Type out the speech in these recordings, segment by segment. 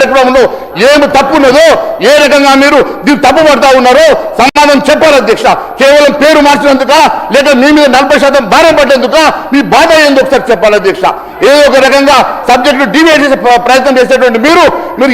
కార్యక్రమంలో ఏమి తప్పు ఉన్నదో, ఏ రకంగా మీరు దీన్ని తప్పు పడతా ఉన్నారో సమాధానం చెప్పాలి అధ్యక్ష. కేవలం పేరు మార్చినందుక, లేక మీ మీద 40% భారం పడ్డందుక, మీ బాధ ఏందో ఒకసారి చెప్పాలి అధ్యక్ష. ఏదో ఒక రకంగా సబ్జెక్టు డివైడ్ చేసే ప్రయత్నం చేసేటువంటి మీరు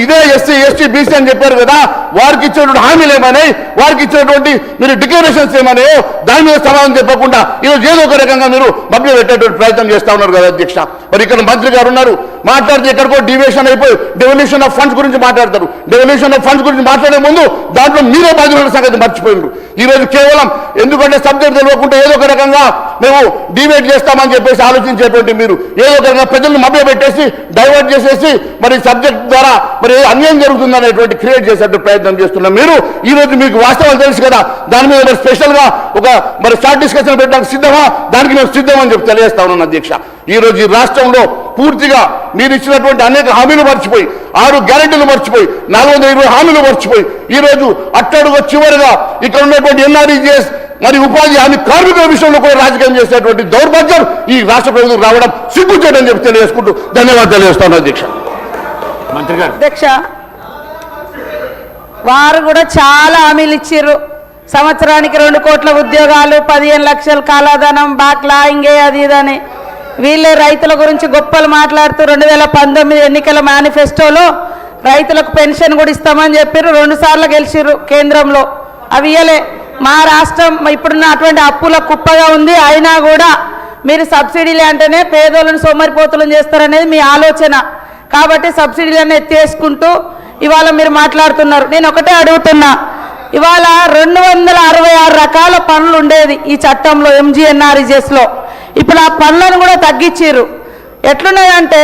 ఇదే ఎస్సీ ఎస్టీ బీసీ అని చెప్పారు కదా, వారికి ఇచ్చినటువంటి హామీలు ఏమన్నాయి, వారికి ఇచ్చినటువంటి మీరు డిక్లరేషన్స్ ఏమన్నాయో దాని మీద సమాధానం చెప్పకుండా ఈరోజు ఏదో ఒక రకంగా మీరు మభ్య పెట్టేటువంటి ప్రయత్నం చేస్తా ఉన్నారు కదా అధ్యక్ష. మరి ఇక్కడ మంత్రి గారు ఉన్నారు, మాట్లాడితే ఎక్కడికో డివియేషన్ అయిపోయి డెవల్యూషన్ ఆఫ్ ఫండ్స్ గురించి మాట్లాడతారు. డెవల్యూషన్ ఆఫ్ ఫండ్స్ గురించి మాట్లాడే ముందు దాంట్లో మీరే బాధ్యుల సంగతి మర్చిపోయినారు. ఈ రోజు కేవలం ఎందుకంటే సబ్జెక్ట్ తెలియకుండా ఏదో ఒక రకంగా మేము డివైడ్ చేస్తామని చెప్పేసి ఆలోచించేటువంటి మీరు ఏదో ఒక రకంగా ప్రజలను మభ్య పెట్టేసి డైవర్ట్ చేసేసి మరి సబ్జెక్ట్ ద్వారా మరి అన్యాయం జరుగుతుందనేటువంటి క్రియేట్ చేసేటువంటి ప్రయత్నం చేస్తున్నాం. మీరు ఈ రోజు మీకు వాస్తవాలు తెలుసు కదా, దాని మీద మరి స్పెషల్ గా ఒక మరి షార్ట్ డిస్కషన్ పెట్టడానికి సిద్ధమా, దానికి మేము సిద్ధమని చెప్పి తెలియజేస్తా ఉన్నాను అధ్యక్ష. ఈ రోజు ఈ రాష్ట్రంలో పూర్తిగా మీరు ఇచ్చినటువంటి అనేక హామీలు మర్చిపోయి, 6 గ్యారెంటీలు మర్చిపోయి, 420 హామీలు మర్చిపోయి ఈ రోజు అట్టడుగు చివరిగా ఇక్కడ ఉన్నటువంటి ఎన్ఆర్ఈజీఎస్ మరి ఉపాధి హామీ కార్మికుల విషయంలో కూడా రాజకీయం చేసేటువంటి దౌర్భాగ్యం ఈ రాష్ట్ర ప్రభుత్వం రావడం సిగ్గుచేటని చెప్పి తెలియజేసుకుంటూ ధన్యవాదాలు తెలియజేస్తాను అధ్యక్ష. మంత్రి గారు. అధ్యక్ష, వారు కూడా చాలా హామీలు ఇచ్చారు. సంవత్సరానికి 2 కోట్ల ఉద్యోగాలు, 15 లక్షల కాలాధనం, బాక్లా ఇంగే అది ఇదని వీళ్ళే రైతుల గురించి గొప్పలు మాట్లాడుతూ 2019 ఎన్నికల మేనిఫెస్టోలో రైతులకు పెన్షన్ కూడా ఇస్తామని చెప్పారు. 2 సార్లు గెలిచిర్రు కేంద్రంలో, అవి ఇయ్యలే. మా రాష్ట్రం ఇప్పుడున్న అటువంటి అప్పుల కుప్పగా ఉంది. అయినా కూడా మీరు సబ్సిడీలు అంటేనే పేదోళ్ళని సోమరిపోతులను చేస్తారనేది మీ ఆలోచన. కాబట్టి సబ్సిడీలను ఎత్తేసుకుంటూ ఇవాళ మీరు మాట్లాడుతున్నారు. నేను ఒకటే అడుగుతున్నా, ఇవాళ 266 రకాల పనులు ఉండేది ఈ చట్టంలో ఎంజీఎన్ఆర్ఈజెస్లో. ఇప్పుడు ఆ పనులను కూడా తగ్గించారు. ఎట్లున్నాయంటే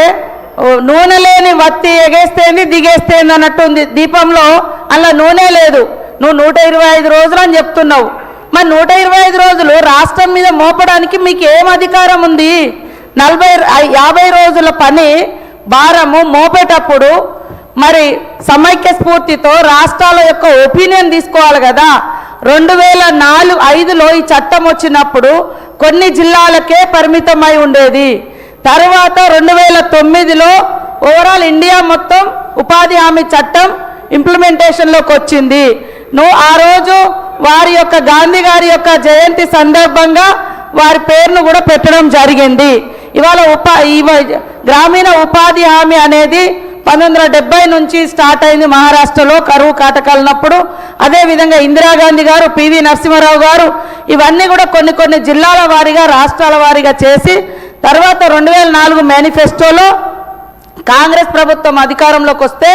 నూనె లేని వత్తి ఎగేస్తేంది దిగేస్తేంది అన్నట్టు ఉంది. దీపంలో అలా నూనె లేదు. నువ్వు 125 రోజులు అని చెప్తున్నావు. మరి 125 రోజులు రాష్ట్రం మీద మోపడానికి మీకు ఏం అధికారం ఉంది? 50 రోజుల పని భారము మోపేటప్పుడు మరి సమైక్య స్ఫూర్తితో రాష్ట్రాల యొక్క ఒపీనియన్ తీసుకోవాలి కదా. 2004-05లో ఈ చట్టం వచ్చినప్పుడు కొన్ని జిల్లాలకే పరిమితమై ఉండేది. తర్వాత 2009లో ఓవరాల్ ఇండియా మొత్తం ఉపాధి హామీ చట్టం ఇంప్లిమెంటేషన్లోకి వచ్చింది. నువ్వు ఆ రోజు వారి యొక్క గాంధీ గారి యొక్క జయంతి సందర్భంగా వారి పేరును కూడా పెట్టడం జరిగింది. ఇవాళ గ్రామీణ ఉపాధి హామీ అనేది 1970 నుంచి స్టార్ట్ అయింది మహారాష్ట్రలో కరువు కాటకాలన్నప్పుడు. అదేవిధంగా ఇందిరాగాంధీ గారు, పివి నరసింహారావు గారు ఇవన్నీ కూడా కొన్ని జిల్లాల వారీగా రాష్ట్రాల వారీగా చేసి తర్వాత 2004 మేనిఫెస్టోలో కాంగ్రెస్ ప్రభుత్వం అధికారంలోకి వస్తే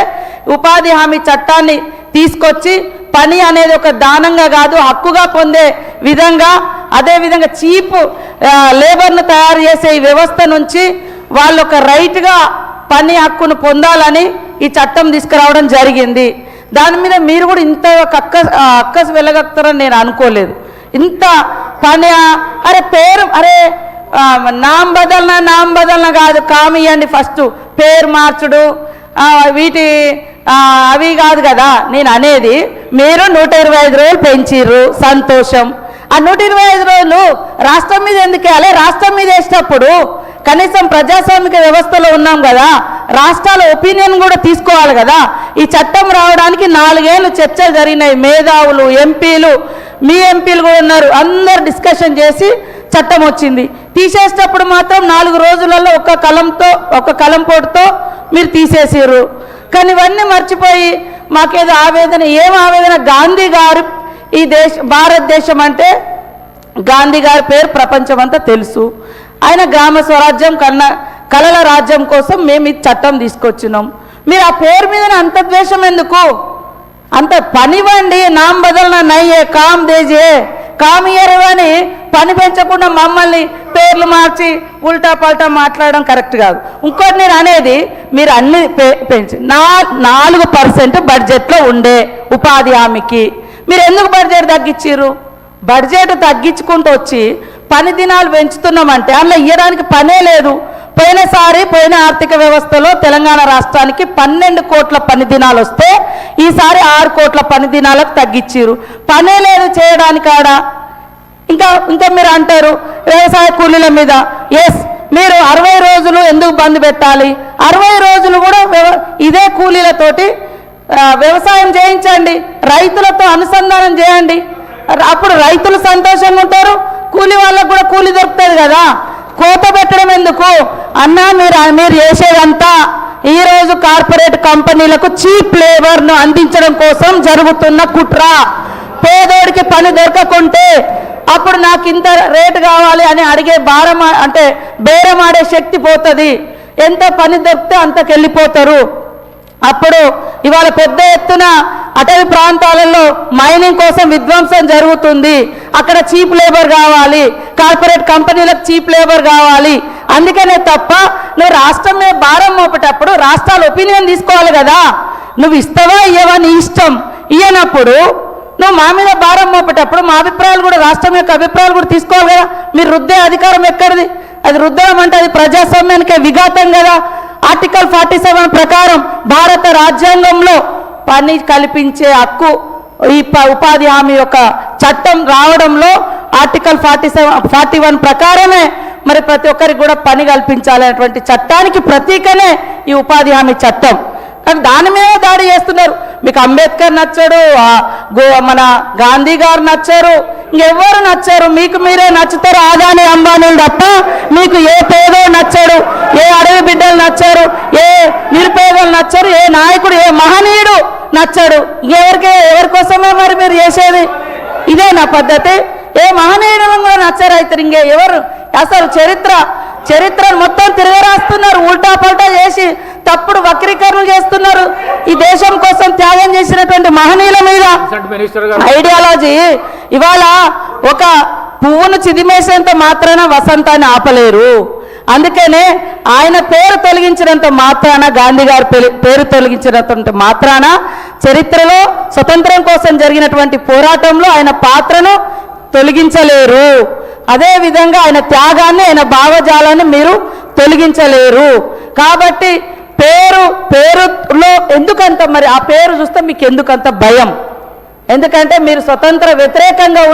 ఉపాధి హామీ చట్టాన్ని తీసుకొచ్చి పని అనేది ఒక దానంగా కాదు హక్కుగా పొందే విధంగా, అదేవిధంగా చీప్ లేబర్ను తయారు చేసే ఈ వ్యవస్థ నుంచి వాళ్ళు ఒక రైట్గా పని హక్కును పొందాలని ఈ చట్టం తీసుకురావడం జరిగింది. దాని మీద మీరు కూడా ఇంత అక్కసు వెళ్ళగలుగుతారని నేను అనుకోలేదు. ఇంత పని అరే పేరు అరే నామ్ బదలన కాదు, కామియండి ఫస్ట్ పేరు మార్చుడు వీటి అవి కాదు కదా నేను అనేది. మీరు 125 రోజులు పెంచిర్రు, సంతోషం. ఆ 125 రోజులు రాష్ట్రం మీద ఎందుకు వేయాలి? రాష్ట్రం మీద వేసేటప్పుడు కనీసం ప్రజాస్వామిక వ్యవస్థలో ఉన్నాం కదా, రాష్ట్రాల ఒపీనియన్ కూడా తీసుకోవాలి కదా. ఈ చట్టం రావడానికి 4 ఏళ్ళు చర్చలు జరిగినాయి. మేధావులు, ఎంపీలు, మీ ఎంపీలు కూడా ఉన్నారు, అందరు డిస్కషన్ చేసి చట్టం వచ్చింది. తీసేసేటప్పుడు మాత్రం 4 రోజులలో ఒక కలంపోటుతో మీరు తీసేసారు. కానీ ఇవన్నీ మర్చిపోయి మాకేదో ఆవేదన, ఏం ఆవేదన? గాంధీ గారు ఈ భారతదేశం అంటే గాంధీ గారి పేరు ప్రపంచం అంతా తెలుసు. ఆయన గ్రామ స్వరాజ్యం కలల రాజ్యం కోసం మేము ఈ చట్టం తీసుకొచ్చినాం. మీరు ఆ పేరు మీద అంత ద్వేషం ఎందుకు? అంత పనివ్వండి. నామ్ బదలన నయ్యే కామ్ దేజే కామియరు అని పని పెంచకుండా మమ్మల్ని పేర్లు మార్చి ఉల్టా పల్టా మాట్లాడడం కరెక్ట్ కాదు. ఇంకోటి నేను అనేది, మీరు అన్ని పెంచి 4% బడ్జెట్లో ఉండే ఉపాధి హామీకి మీరు ఎందుకు బడ్జెట్ తగ్గించారు? బడ్జెట్ తగ్గించుకుంటూ వచ్చి పని దినాలు పెంచుతున్నామంటే అందులో ఇవ్వడానికి పనే లేదు. పోయిన ఆర్థిక వ్యవస్థలో తెలంగాణ రాష్ట్రానికి 12 కోట్ల పని దినాలు వస్తే ఈసారి 6 కోట్ల పని దినాలకు తగ్గించారు. పనే లేదు చేయడానికి ఆడ. ఇంకా మీరు అంటారు వ్యవసాయ కూలీల మీద. ఎస్, మీరు 60 రోజులు ఎందుకు బంద్ పెట్టాలి? 60 రోజులు కూడా ఇదే కూలీలతోటి వ్యవసాయం చేయించండి, రైతులతో అనుసంధానం చేయండి. అప్పుడు రైతులు సంతోషంగా ఉంటారు, కూలి వాళ్ళకు కూడా కూలి దొరుకుతుంది కదా. కోత పెట్టడం ఎందుకు అన్నా? మీరు చేసేదంతా ఈరోజు కార్పొరేట్ కంపెనీలకు చీప్ లేబర్ను అందించడం కోసం జరుగుతున్న కుట్ర. పేదోడికి పని దొరకకుంటే అప్పుడు నాకు ఇంత రేటు కావాలి అని అడిగే బేరం ఆడే శక్తి పోతుంది. ఎంత పని దొరికితే అంతకెళ్ళిపోతారు. అప్పుడు ఇవాళ పెద్ద ఎత్తున అటవీ ప్రాంతాలలో మైనింగ్ కోసం విధ్వంసం జరుగుతుంది. అక్కడ చీప్ లేబర్ కావాలి, కార్పొరేట్ కంపెనీలకు చీప్ లేబర్ కావాలి. అందుకనే తప్ప నువ్వు రాష్ట్రం మీద భారం మోపేటప్పుడు రాష్ట్రాలు ఒపీనియన్ తీసుకోవాలి కదా. నువ్వు ఇస్తావా ఇయ్యవా నీ ఇష్టం. ఇయ్యనప్పుడు నువ్వు మా మీద భారం మోపేటప్పుడు మా అభిప్రాయాలు కూడా, రాష్ట్రం యొక్క అభిప్రాయాలు కూడా తీసుకోవాలి కదా. మీరు రుద్దే అధికారం ఎక్కడిది? అది రుద్దడం అంటే అది ప్రజాస్వామ్యానికే విఘాతం కదా. ఆర్టికల్ 47 ప్రకారం భారత రాజ్యాంగంలో పని కల్పించే హక్కు ఈ ఉపాధి హామీ యొక్క చట్టం రావడంలో ఆర్టికల్ 41 ప్రకారమే మరి ప్రతి ఒక్కరికి కూడా పని కల్పించాలనేటువంటి చట్టానికి ప్రతీకనే ఈ ఉపాధి హామీ చట్టం. కానీ దాని మీద దాడి చేస్తున్నారు. మీకు అంబేద్కర్ నచ్చాడు, మన గాంధీ గారు నచ్చారు, ఇంకెవ్వరు నచ్చారు? మీకు మీరే నచ్చుతారు అదాని అంబానీలు తప్ప మీకు ఏ పేదో నచ్చాడు, ఏ అడవి బిడ్డలు నచ్చారు, ఏ నిరుపేదలు నచ్చారు, ఏ నాయకుడు, ఏ మహనీయుడు నచ్చాడు? ఎవరి కోసమే మరి మీరు చేసేది? ఇదే నా పద్ధతి. ఏ మహనీయుడు కూడా నచ్చారు అయితే ఇంకే ఎవరు? అసలు చరిత్రను మొత్తం తిరగరాస్తున్నారు, ఉల్టా పల్టా చేసి తప్పుడు వక్రీకరణలు చేస్తున్నారు. ఈ దేశం కోసం త్యాగం చేసినటువంటి మహనీయుల మీద ఐడియాలజీ. ఇవాళ ఒక పువ్వును చిదిమేసేంత మాత్రాన వసంతాన్ని ఆపలేరు. అందుకనే ఆయన పేరు తొలగించినంత మాత్రాన, గాంధీ గారి పేరు తొలగించినంత మాత్రాన చరిత్రలో స్వతంత్రం కోసం జరిగినటువంటి పోరాటంలో ఆయన పాత్రను తొలగించలేరు. అదే విధంగా ఆయన త్యాగాన్ని, ఆయన భావజాలాన్ని మీరు తొలగించలేరు. కాబట్టి పేరులో ఎందుకంత మరి ఆ పేరు చూస్తే మీకు ఎందుకంత భయం? ఎందుకంటే మీరు స్వతంత్ర వ్యతిరేకంగా ఉన్న